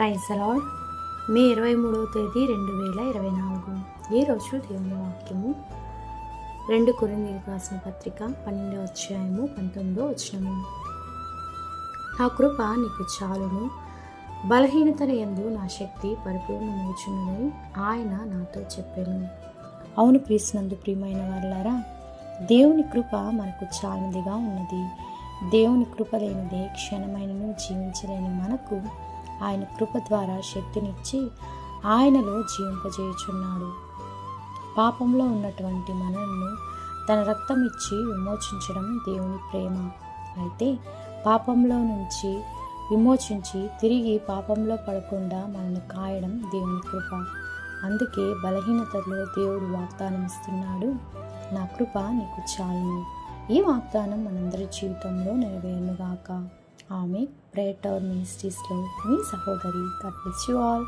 Praise the Lord. May 23వ తేదీ 2024. ఈరోజు దేవుని వాక్యము 2 కొరింథీయులకు రాసిన పత్రిక 12వ అధ్యాయము 19వ వచనము. నా కృప నీకు చాలును, బలహీనతల యందు నా శక్తి పరిపూర్ణమవుచున్నదని ఆయన నాతో చెప్పాను. అవును క్రీస్తునందు ప్రియమైన వారలారా, దేవుని కృప మనకు చాలినదిగా ఉన్నది. దేవుని కృప లేనిదే క్షణమైనను జీవించలేని మనకు ఆయన కృప ద్వారా శక్తినిచ్చి ఆయనలో జీవింపజేయుచున్నాడు. పాపంలో ఉన్నటువంటి మనల్ని తన రక్తం ఇచ్చి విమోచించడం దేవుని ప్రేమ. అయితే పాపంలో నుంచి విమోచించి తిరిగి పాపంలో పడకుండా మనల్ని కాయడం దేవుని కృప. అందుకే బలహీనతలో దేవుడు వాగ్దానం ఇస్తున్నాడు, నా కృప నీకు చాలును. ఈ వాగ్దానం మనందరి జీవితంలో నెరవేరునుగాక. ఆమె ప్రేయర్ టవర్ మినిస్ట్రీస్లో మీ సహోదరి. God bless you all.